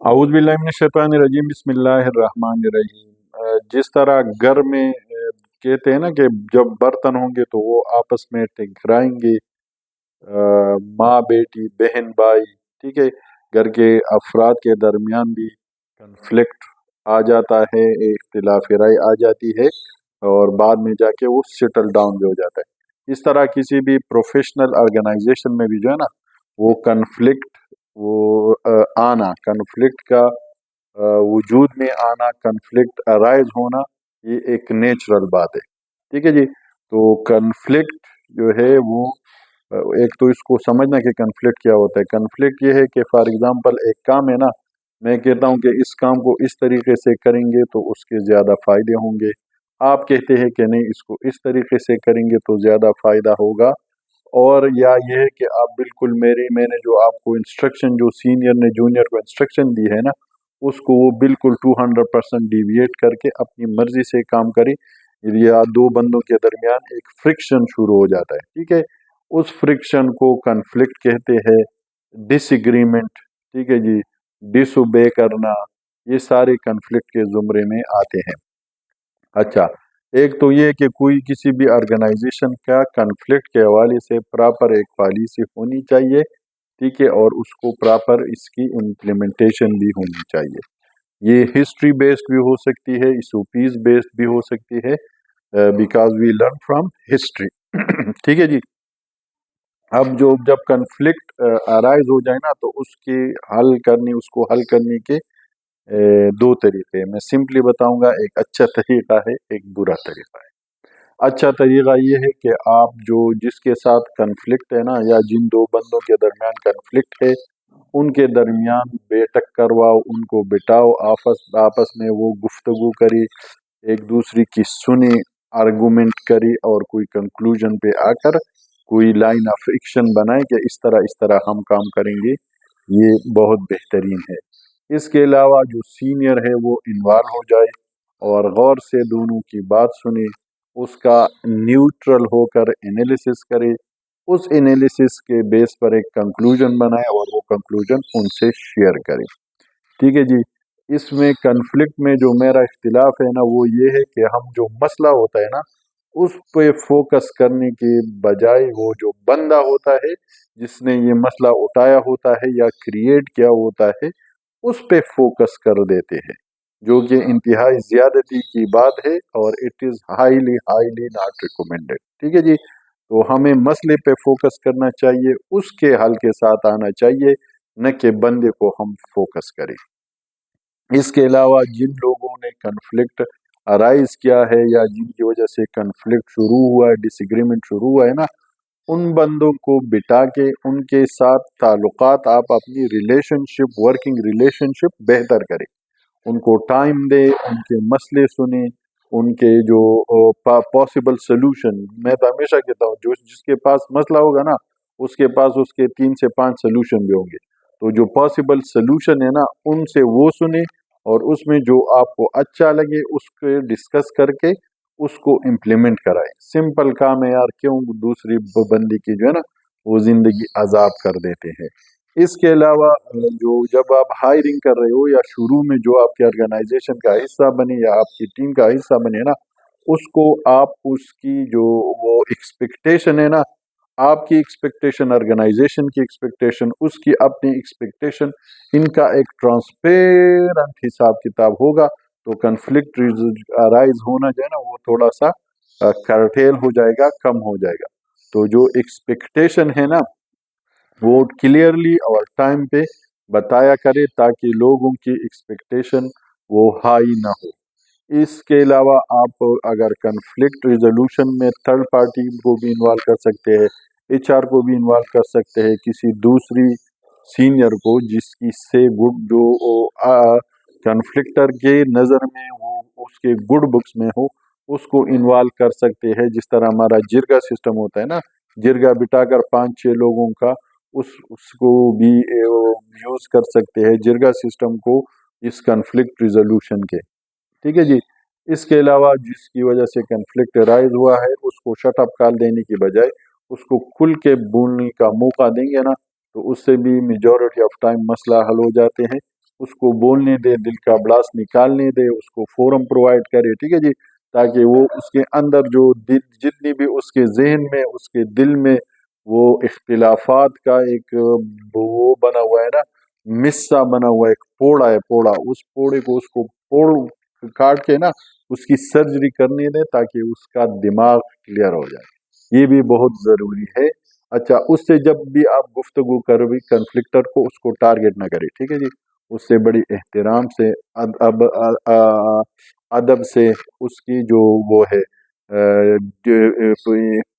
आऊज़ बिल्लाहि मिनश शैतानिर रजीम बिस्मिल्लाहिर रहमानिर रहीम। जिस तरह घर में कहते हैं ना कि जब बर्तन होंगे तो वो आपस में टकराएंगे, माँ बेटी बहन भाई, ठीक है, घर के अफराद के दरमियान भी कन्फ्लिक्ट आ जाता है, इख्तिलाफ राय आ जाती है और बाद में जाके वो सेटल डाउन भी हो जाता है। इस तरह किसी भी प्रोफेशनल ऑर्गेनाइजेशन में भी जो है ना वो कन्फ्लिक्ट वो आना, कन्फ्लिक्ट का वजूद में आना, कन्फ्लिक्ट अराइज होना, ये एक नेचुरल बात है। ठीक है जी। तो कन्फ्लिक्ट जो है वो एक तो इसको समझना कि कन्फ्लिक्ट क्या होता है। कन्फ्लिक्ट ये है कि फॉर एग्जांपल एक काम है ना, मैं कहता हूँ कि इस काम को इस तरीके से करेंगे तो उसके ज़्यादा फ़ायदे होंगे, आप कहते हैं कि नहीं इसको इस तरीके से करेंगे तो ज़्यादा फ़ायदा होगा। और या ये है कि आप बिल्कुल मैंने जो आपको इंस्ट्रक्शन, जो सीनियर ने जूनियर को इंस्ट्रक्शन दी है ना, उसको वो बिल्कुल 200% डिविएट करके अपनी मर्जी से काम करे, या दो बंदों के दरमियान एक फ्रिक्शन शुरू हो जाता है। ठीक है, उस फ्रिक्शन को कन्फ्लिक्ट कहते हैं, डिसएग्रीमेंट, ठीक है जी, डिसोबे करना, ये सारे कन्फ्लिक्ट के जुमरे में आते हैं। अच्छा, एक तो ये कि कोई किसी भी ऑर्गेनाइजेशन का कन्फ्लिक्ट के हवाले से प्रॉपर एक पॉलिसी होनी चाहिए, ठीक है, और उसको प्रॉपर इसकी इम्प्लीमेंटेशन भी होनी चाहिए। ये हिस्ट्री बेस्ड भी हो सकती है, सूपीज बेस्ड भी हो सकती है, because we learn from history. ठीक है जी। अब जो जब कन्फ्लिक्ट अराइज हो जाए ना तो उसके उसको हल करने के दो तरीके हैं। मैं सिंपली बताऊंगा, एक अच्छा तरीका है, एक बुरा तरीका है। अच्छा तरीका ये है कि आप जो जिसके साथ कन्फ्लिक्ट है ना, या जिन दो बंदों के दरमियान कन्फ्लिक्ट है, उनके दरमियान बैठक करवाओ, उनको बिठाओ, आपस आपस में वो गुफ्तगू करी, एक दूसरे की सुनी, आर्गूमेंट करी और कोई कंक्लूजन पे आकर कोई लाइन ऑफ एक्शन बनाए कि इस तरह हम काम करेंगे, ये बहुत बेहतरीन है। इसके अलावा जो सीनियर है वो इन्वॉल्व हो जाए और गौर से दोनों की बात सुने, उसका न्यूट्रल होकर एनालिसिस करे, उस एनालिसिस के बेस पर एक कंक्लूजन बनाए और वो कंक्लूजन उनसे शेयर करे। ठीक है जी। इसमें कन्फ्लिक्ट में जो मेरा इख्तिलाफ है ना वो ये है कि हम जो मसला होता है ना उस पे फोकस करने के बजाय वो जो बंदा होता है जिसने ये मसला उठाया होता है या क्रिएट किया होता है उस पे फोकस कर देते हैं, जो कि इंतहाई ज्यादती की बात है और it is highly highly not recommended. ठीक है जी। तो हमें मसले पे फोकस करना चाहिए, उसके हल के साथ आना चाहिए, न कि बंदे को हम फोकस करें। इसके अलावा जिन लोगों ने कन्फ्लिक्ट अराइज किया है या जिनकी वजह से कन्फ्लिक्ट शुरू हुआ है, डिसएग्रीमेंट शुरू हुआ है ना, उन बंदों को बिठा के उनके साथ ताल्लुकात, आप अपनी रिलेशनशिप, वर्किंग रिलेशनशिप बेहतर करें, उनको टाइम दे, उनके मसले सुने, उनके जो पॉसिबल सोल्यूशन, मैं तो हमेशा कहता हूँ जो जिसके पास मसला होगा ना उसके पास उसके 3 से 5 सोल्यूशन भी होंगे। तो जो पॉसिबल सोल्यूशन है ना उनसे वो सुने और उसमें जो आपको अच्छा लगे उसके डिस्कस करके उसको इम्प्लीमेंट कराएं। सिंपल काम है यार, क्यों दूसरी बंदी की जो है ना वो जिंदगी आजाद कर देते हैं। इसके अलावा जो जब आप हायरिंग कर रहे हो या शुरू में जो आपके ऑर्गेनाइजेशन का हिस्सा बने या आपकी टीम का हिस्सा बने ना, उसको आप उसकी जो वो एक्सपेक्टेशन है ना, आपकी एक्सपेक्टेशन, ऑर्गेनाइजेशन की एक्सपेक्टेशन, उसकी अपनी एक्सपेक्टेशन, इनका एक ट्रांसपेरेंट हिसाब किताब होगा तो कन्फ्लिक्ट अराइज होना जो है ना वो थोड़ा सा करटेल हो जाएगा, कम हो जाएगा। तो जो एक्सपेक्टेशन है ना वो क्लियरली और टाइम पे बताया करे ताकि लोगों की एक्सपेक्टेशन वो हाई ना हो। इसके अलावा आप अगर कन्फ्लिक्ट रिजोल्यूशन में थर्ड पार्टी को भी इन्वॉल्व कर सकते हैं, एचआर को भी इन्वॉल्व कर सकते हैं, किसी दूसरी सीनियर को जिसकी से गुड जो कन्फ्लिक्टर के नज़र में वो उसके गुड बुक्स में हो, उसको इन्वॉल्व कर सकते हैं। जिस तरह हमारा जिरगा सिस्टम होता है ना, जिरगा बिठाकर 5-6 लोगों का उसको भी यूज़ कर सकते हैं जिरगा सिस्टम को इस कन्फ्लिक्ट रिजोल्यूशन के। ठीक है जी। इसके अलावा जिसकी वजह से कन्फ्लिक्ट राइज हुआ है उसको शट अप कॉल देने की बजाय उसको खुल के बोलने का मौका देंगे ना तो उससे भी मेजॉरिटी ऑफ टाइम मसला हल हो जाते हैं اس کو بولنے دے، دل کا بڑاس نکالنے دے، اس کو فورم پرووائڈ کرے، ٹھیک ہے جی، تاکہ وہ اس کے اندر جو جتنی بھی اس کے ذہن میں، اس کے دل میں وہ اختلافات کا ایک وہ بنا ہوا ہے نا، مسا بنا ہوا ہے، ایک پوڑا ہے، پوڑا، اس پوڑے کو، اس کو پوڑ کاٹ کے نا اس کی سرجری کرنے دے تاکہ اس کا دماغ کلیئر ہو جائے، یہ بھی بہت ضروری ہے۔ اچھا، اس سے جب بھی آپ گفتگو کر بھی کنفلکٹر کو، اس کو ٹارگٹ نہ کرے، ٹھیک ہے جی، اس سے بڑی احترام سے، ادب سے، اس کی جو وہ ہے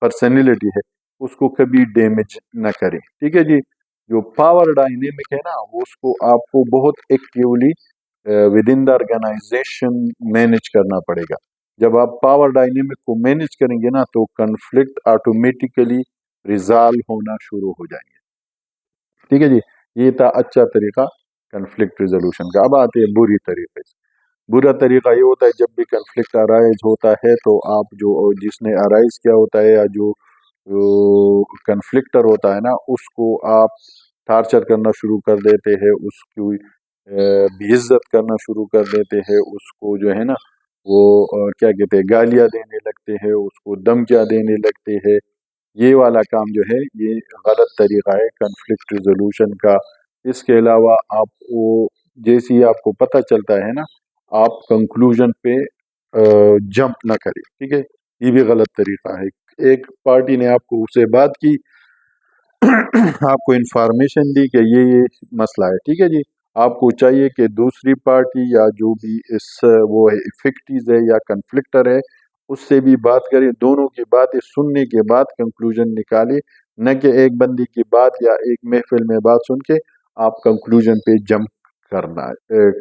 پرسنالٹی ہے، اس کو کبھی ڈیمیج نہ کرے، ٹھیک ہے جی۔ جو پاور ڈائنیمک ہے نا، وہ اس کو آپ کو بہت actually within the organisation manage کرنا پڑے گا۔ جب آپ پاور ڈائنیمک کو مینج کریں گے نا، تو کنفلکٹ آٹومیٹیکلی ریزالو ہونا شروع ہو جائیں گے، ٹھیک ہے جی۔ یہ تھا اچھا طریقہ کنفلکٹ ریزولوشن کا۔ اب آتے ہیں بری طریقے سے۔ برا طریقہ یہ ہوتا ہے، جب بھی کنفلکٹ ارائز ہوتا ہے تو آپ جس نے ارائز کیا ہوتا ہے، یا جو کنفلکٹر ہوتا ہے نا، اس کو آپ ٹارچر کرنا شروع کر دیتے ہیں، اس کی بے عزت کرنا شروع کر دیتے ہیں، اس کو جو ہے نا وہ کیا کہتے ہیں، گالیاں دینے لگتے ہیں، اس کو دھمکیاں دینے لگتے ہیں۔ یہ والا کام جو ہے، یہ غلط طریقہ ہے کنفلکٹ ریزولوشن کا۔ اس کے علاوہ آپ وہ جیسی آپ کو پتہ چلتا ہے نا، آپ کنکلوژن پہ جمپ نہ کریں، ٹھیک ہے، یہ بھی غلط طریقہ ہے۔ ایک پارٹی نے آپ کو اسے بات کی، آپ کو انفارمیشن دی کہ یہ مسئلہ ہے، ٹھیک ہے جی، آپ کو چاہیے کہ دوسری پارٹی یا جو بھی اس وہ ہے افیکٹیز ہے یا کنفلکٹر ہے، اس سے بھی بات کریں، دونوں کی باتیں سننے کے بعد کنکلوژن نکالے، نہ کہ ایک بندی کی بات یا ایک محفل میں بات سن کے آپ کنکلوژن پہ جمپ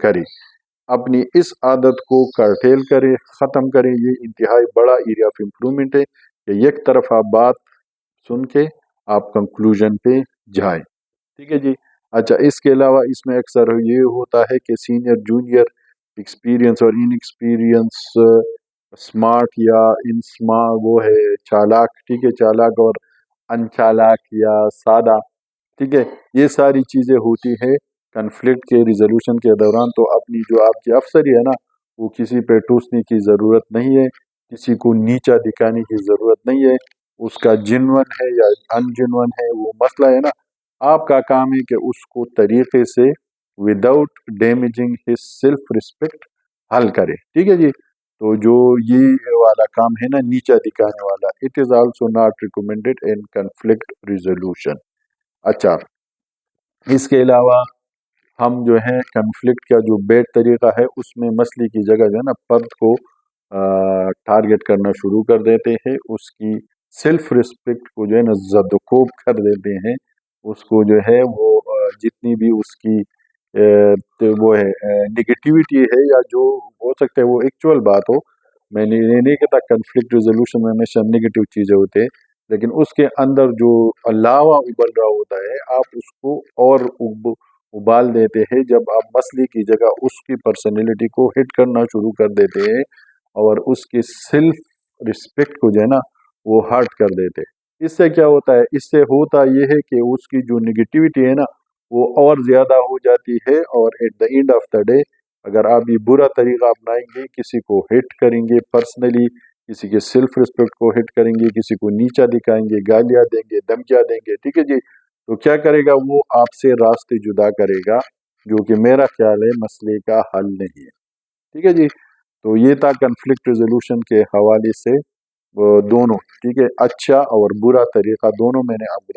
کریں۔ اپنی اس عادت کو کرٹیل کریں، ختم کریں، یہ انتہائی بڑا ایریا آف امپرومنٹ ہے کہ یک طرفہ بات سن کے آپ کنکلوژن پہ جائیں، ٹھیک ہے جی۔ اچھا، اس کے علاوہ اس میں اکثر یہ ہوتا ہے کہ سینئر جونیئر، ایکسپیرینس اور ان ایکسپیرینس، اسمارٹ یا وہ ہے چالاک، ٹھیک ہے، چالاک اور ان چالاک یا سادہ، ٹھیک ہے، یہ ساری چیزیں ہوتی ہے کنفلکٹ کے ریزولوشن کے دوران۔ تو اپنی جو آپ کی افسری ہے نا، وہ کسی پہ ٹوسنے کی ضرورت نہیں ہے، کسی کو نیچا دکھانے کی ضرورت نہیں ہے، اس کا جنون ہے یا ان جنون ہے وہ مسئلہ ہے نا، آپ کا کام ہے کہ اس کو طریقے سے without damaging his self respect حل کرے، ٹھیک ہے جی۔ تو جو یہ والا کام ہے نا، نیچا دکھانے والا، it is also not recommended in conflict resolution. اچھا، اس کے علاوہ ہم جو ہے کنفلکٹ کا جو بیڈ طریقہ ہے، اس میں مسئلے کی جگہ جو ہے نا فرد کو ٹارگٹ کرنا شروع کر دیتے ہیں، اس کی سیلف رسپیکٹ کو جو ہے نا زد و کوب کر دیتے ہیں، اس کو جو ہے وہ جتنی بھی اس کی وہ ہے نگیٹیوٹی ہے، یا جو ہو سکتا ہے وہ ایکچوئل بات ہو، میں نے یہ نہیں کہتا کنفلکٹ ریزولوشن میں ہمیشہ نگیٹیو چیزیں ہوتے ہیں، لیکن اس کے اندر جو علاوہ ابل رہا ہوتا ہے، آپ اس کو اور ابال دیتے ہیں جب آپ مسئلے کی جگہ اس کی پرسنالٹی کو ہٹ کرنا شروع کر دیتے ہیں، اور اس کی سیلف رسپیکٹ کو جو ہے نا وہ ہرٹ کر دیتے۔ اس سے کیا ہوتا ہے، اس سے ہوتا یہ ہے کہ اس کی جو نگیٹیوٹی ہے نا وہ اور زیادہ ہو جاتی ہے، اور at the end of the day اگر آپ یہ برا طریقہ اپنائیں گے، کسی کو ہٹ کریں گے پرسنلی، کسی کے سیلف رسپیکٹ کو ہٹ کریں گے، کسی کو نیچا دکھائیں گے، گالیاں دیں گے، دھمکیاں دیں گے، ٹھیک ہے جی، تو کیا کرے گا وہ آپ سے راستے جدا کرے گا، جو کہ میرا خیال ہے مسئلے کا حل نہیں ہے، ٹھیک ہے جی۔ تو یہ تھا کنفلکٹ ریزولوشن کے حوالے سے دونوں، ٹھیک ہے، اچھا اور برا طریقہ دونوں میں نے آپ کو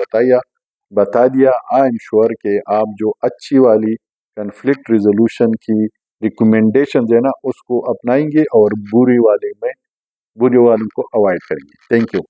بتا دیا۔ آئی ایم شیور کہ آپ جو اچھی والی کنفلکٹ ریزولوشن کی ریکمنڈیشن ہے نا اس کو اپنائیں گے، اور بری والے والوں کو اوائڈ کریں گے۔ Thank you.